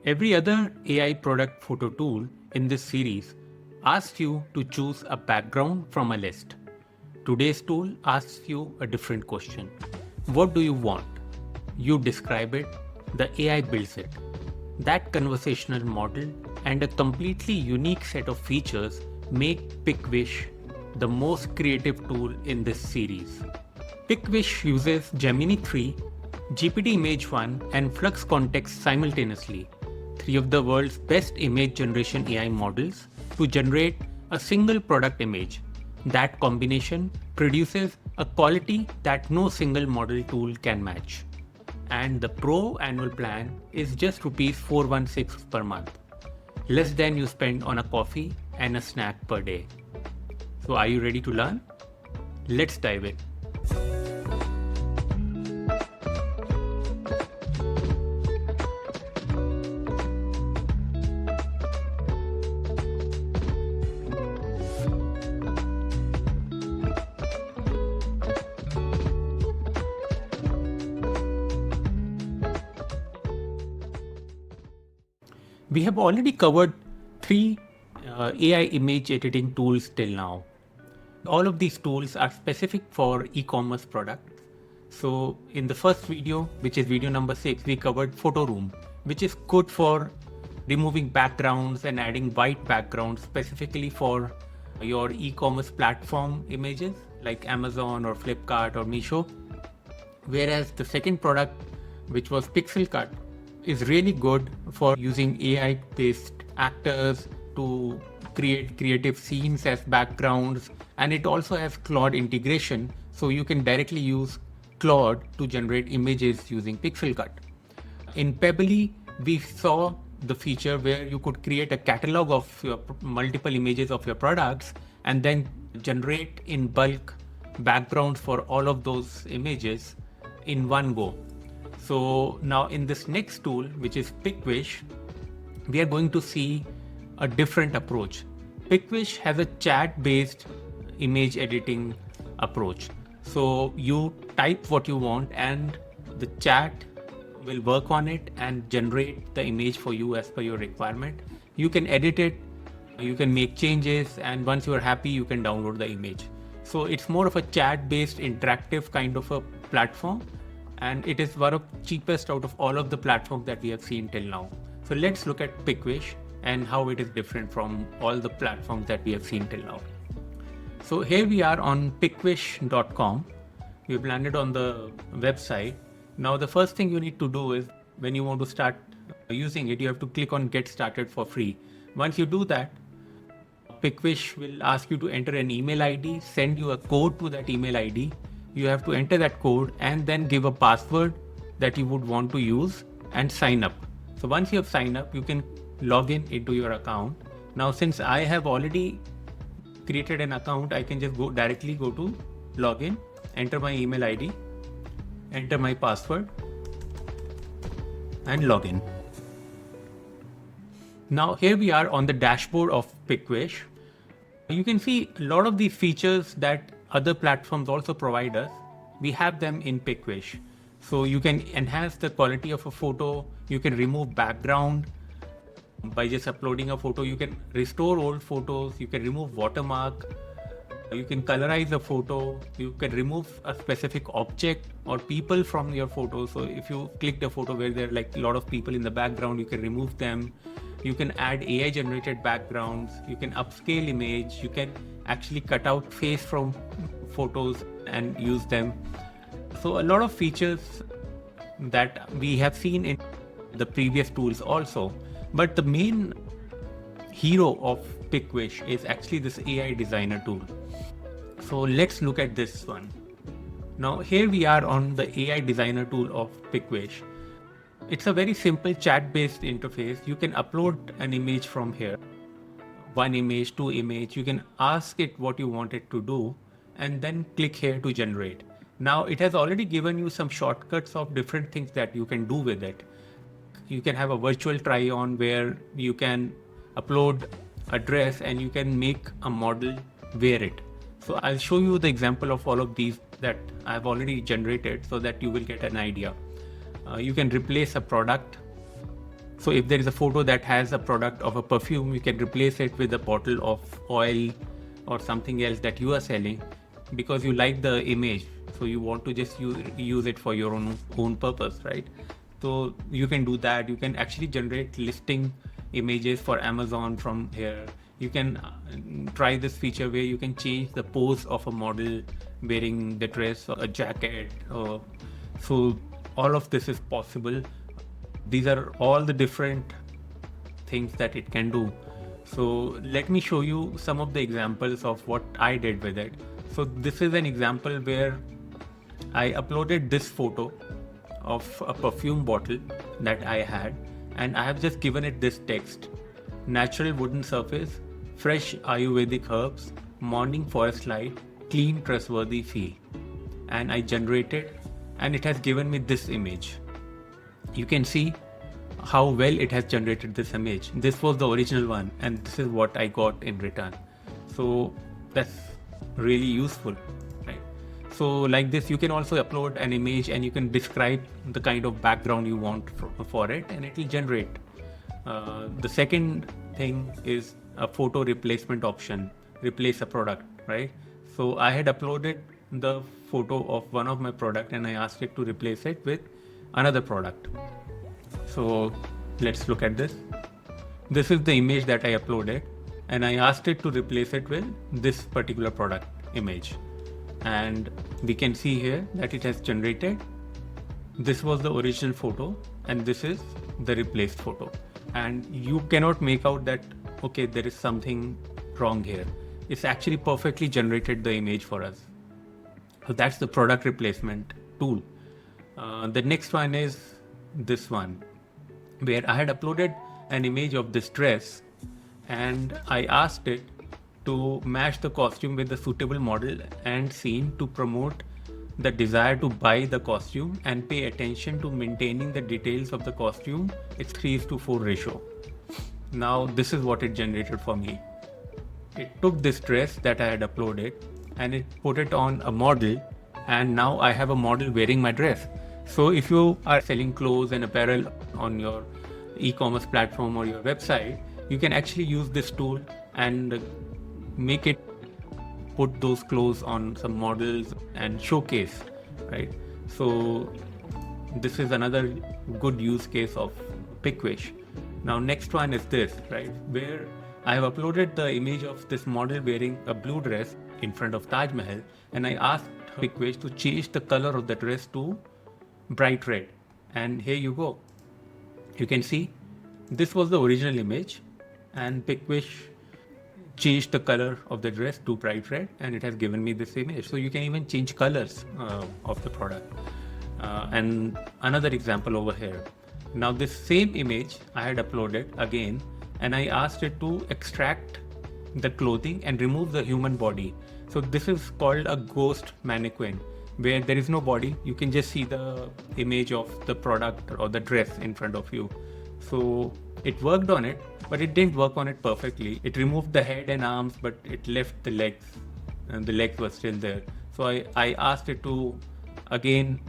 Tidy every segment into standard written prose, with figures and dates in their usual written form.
Every other AI product photo tool in this series asks you to choose a background from a list. Today's tool asks you a different question. What do you want? You describe it, the AI builds it. That conversational model and a completely unique set of features make PicWish the most creative tool in this series. PicWish uses Gemini 3, GPT Image 1 and Flux Context simultaneously, three of the world's best image generation AI models, to generate a single product image. That combination produces a quality that no single model tool can match. And the Pro annual plan is just Rs 416 per month, less than you spend on a coffee and a snack per day. So are you ready to learn? Let's dive in. We have already covered three AI image editing tools till now. All of these tools are specific for e-commerce products. So in the first video, which is video number 6, we covered Photoroom, which is good for removing backgrounds and adding white backgrounds specifically for your e-commerce platform images like Amazon or Flipkart or Meesho. Whereas the second product, which was Pixelcut, is really good for using AI-based actors to create creative scenes as backgrounds, and it also has Claude integration, so you can directly use Claude to generate images using Pixelcut. In Pebblely, we saw the feature where you could create a catalog of your multiple images of your products and then generate in bulk backgrounds for all of those images in one go. So now in this next tool, which is PicWish, we are going to see a different approach. PicWish has a chat-based image editing approach. So you type what you want and the chat will work on it and generate the image for you as per your requirement. You can edit it, you can make changes, and once you are happy, you can download the image. So it's more of a chat-based interactive kind of a platform, and it is one of the cheapest out of all of the platforms that we have seen till now. So let's look at PicWish and how it is different from all the platforms that we have seen till now. So here we are on pickwish.com. We've landed on the website. Now the first thing you need to do is, when you want to start using it, you have to click on Get Started for free. Once you do that, PicWish will ask you to enter an email ID, send you a code to that email ID. You have to enter that code and then give a password that you would want to use and sign up. So once you have signed up, you can log in into your account. Now, since I have already created an account, I can just directly go to login, enter my email ID, enter my password and login. Now here we are on the dashboard of PicWish. You can see a lot of these features that other platforms also provide us. We have them in PicWish. So you can enhance the quality of a photo. You can remove background by just uploading a photo. You can restore old photos. You can remove watermark. You can colorize a photo. You can remove a specific object or people from your photo. So if you click a photo where there are like a lot of people in the background, you can remove them. You can add AI generated backgrounds. You can upscale image. You can actually cut out face from photos and use them. So a lot of features that we have seen in the previous tools also. But the main hero of PicWish is actually this AI designer tool. So let's look at this one. Now here we are on the AI designer tool of PicWish. It's a very simple chat-based interface. You can upload an image from here. One image, two image. You can ask it what you want it to do and then click here to generate. Now it has already given you some shortcuts of different things that you can do with it. You can have a virtual try on where you can upload a dress and you can make a model wear it. So I'll show you the example of all of these that I've already generated so that you will get an idea. You can replace a product. So if there is a photo that has a product of a perfume, you can replace it with a bottle of oil or something else that you are selling because you like the image. So you want to just use it for your own purpose, right? So you can do that. You can actually generate listing images for Amazon from here. You can try this feature where you can change the pose of a model wearing the dress or a jacket. So all of this is possible. These are all the different things that it can do. So let me show you some of the examples of what I did with it. So this is an example where I uploaded this photo of a perfume bottle that I had, and I have just given it this text: natural wooden surface, fresh Ayurvedic herbs, morning forest light, clean trustworthy feel. And I generated, and it has given me this image. You can see how well it has generated this image. This was the original one, and this is what I got in return. So that's really useful, right? So like this, you can also upload an image and you can describe the kind of background you want for it, and it will generate. The second thing is a photo replacement option, replace a product, right? So I had uploaded the photo of one of my product and I asked it to replace it with another product. So let's look at this. This is the image that I uploaded, and I asked it to replace it with this particular product image. And we can see here that it has generated. This was the original photo and this is the replaced photo. And you cannot make out that, okay, there is something wrong here. It's actually perfectly generated the image for us. So that's the product replacement tool. The next one is this one, where I had uploaded an image of this dress and I asked it to match the costume with the suitable model and scene to promote the desire to buy the costume and pay attention to maintaining the details of the costume. It's 3:4 ratio. Now this is what it generated for me. It took this dress that I had uploaded and it put it on a model, and now I have a model wearing my dress. So if you are selling clothes and apparel on your e-commerce platform or your website, you can actually use this tool and make it put those clothes on some models and showcase, right? So this is another good use case of PicWish. Now next one is this, right, where I have uploaded the image of this model wearing a blue dress in front of Taj Mahal, and I asked PicWish to change the color of the dress to bright red, and here you go. You can see this was the original image and PicWish changed the color of the dress to bright red and it has given me this image. So you can even change colors of the product. And another example over here. Now this same image I had uploaded again and I asked it to extract the clothing and remove the human body. So this is called a Ghost Mannequin, where there is no body. You can just see the image of the product or the dress in front of you. So it worked on it, but it didn't work on it perfectly. It removed the head and arms, but it left the legs, and the legs were still there. So I asked it to again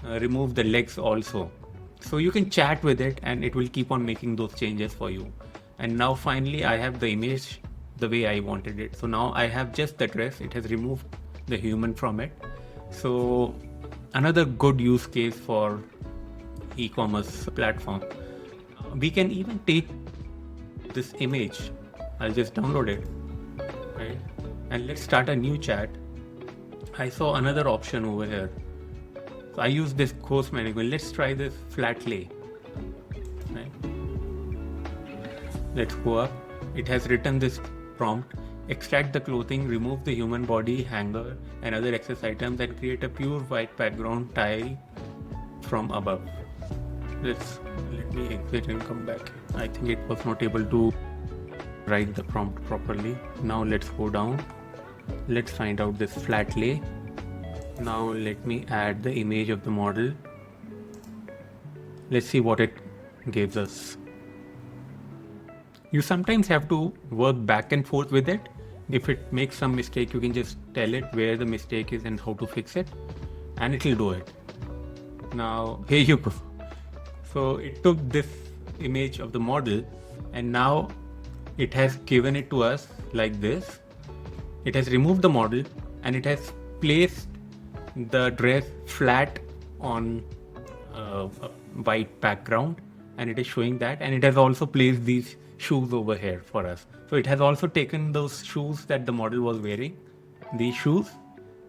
remove the legs also. So you can chat with it and it will keep on making those changes for you. And now finally I have the image the way I wanted it. So now I have just the dress. It has removed the human from it. So another good use case for e-commerce platform. We can even take this image. I'll just download it, right? And let's start a new chat. I saw another option over here. So I use this Ghost Mannequin. Let's try this flat lay, right? Let's go up. It has written this prompt: extract the clothing, remove the human body, hanger and other excess items and create a pure white background tile from above. Let me exit and come back. I think it was not able to write the prompt properly. Now let's go down. Let's find out this flat lay. Now let me add the image of the model. Let's see what it gives us. You sometimes have to work back and forth with it. If it makes some mistake, you can just tell it where the mistake is and how to fix it, and it will do it. Now here you go. So it took this image of the model, and now it has given it to us like this. It has removed the model and it has placed the dress flat on a white background, and it is showing that, and it has also placed these shoes over here for us. So it has also taken those shoes that the model was wearing, these shoes,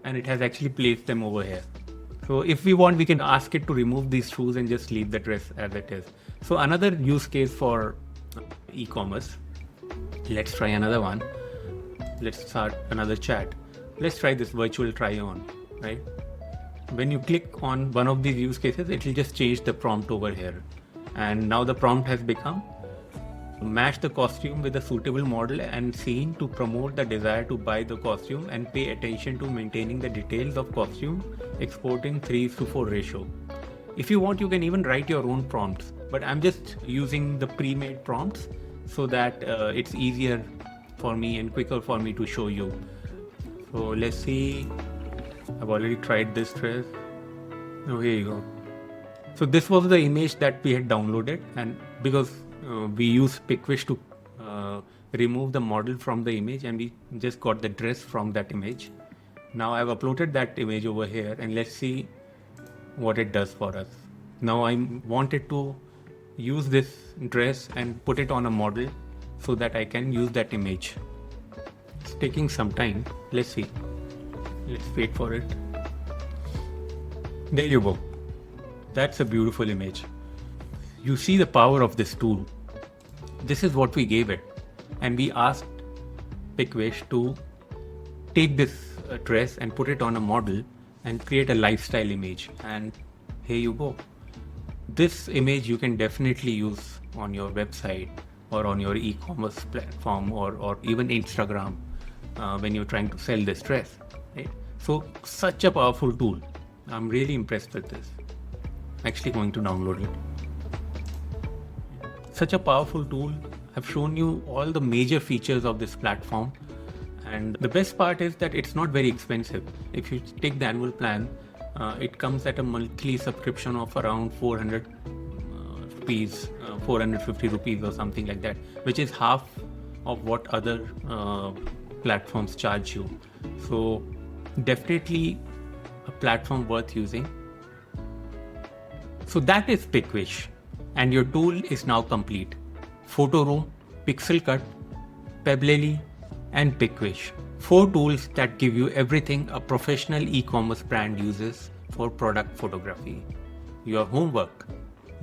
and it has actually placed them over here. So if we want, we can ask it to remove these shoes and just leave the dress as it is. So another use case for e-commerce. Let's try another one. Let's start another chat. Let's try this virtual try on, right? When you click on one of these use cases, it will just change the prompt over here. And now the prompt has become, match the costume with a suitable model and scene to promote the desire to buy the costume, and pay attention to maintaining the details of costume, exporting 3:4 ratio. If you want, you can even write your own prompts, but I'm just using the pre-made prompts so that it's easier for me and quicker for me to show you. So let's see. I've already tried this dress. Oh, here you go. So this was the image that we had downloaded, and because we use PicWish to remove the model from the image, and we just got the dress from that image. Now I've uploaded that image over here, and let's see what it does for us. Now I wanted to use this dress and put it on a model so that I can use that image. It's taking some time. Let's see. Let's wait for it. There you go. That's a beautiful image. You see the power of this tool. This is what we gave it, and we asked PicWish to take this dress and put it on a model and create a lifestyle image, and here you go. This image you can definitely use on your website or on your e-commerce platform, or even Instagram when you're trying to sell this dress, right? So such a powerful tool. I'm really impressed with this. Actually going to download it. Such a powerful tool. I've shown you all the major features of this platform, and the best part is that it's not very expensive. If you take the annual plan, it comes at a monthly subscription of around 400 rupees, 450 rupees or something like that, which is half of what other platforms charge you. So definitely a platform worth using. So that is PicWish, and your tool is now complete. Photoroom, Pixelcut, Pebblely, and PicWish. 4 tools that give you everything a professional e-commerce brand uses for product photography. Your homework: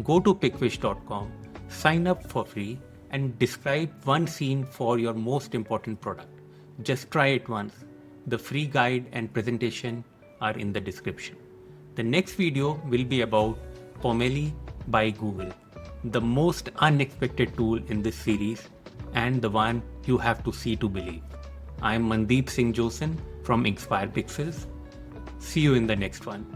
go to picwish.com, sign up for free, and describe one scene for your most important product. Just try it once. The free guide and presentation are in the description. The next video will be about Pebblely by Google, the most unexpected tool in this series, and the one you have to see to believe. I am Mandeep Singh Josen from Inspire Pixels. See you in the next one.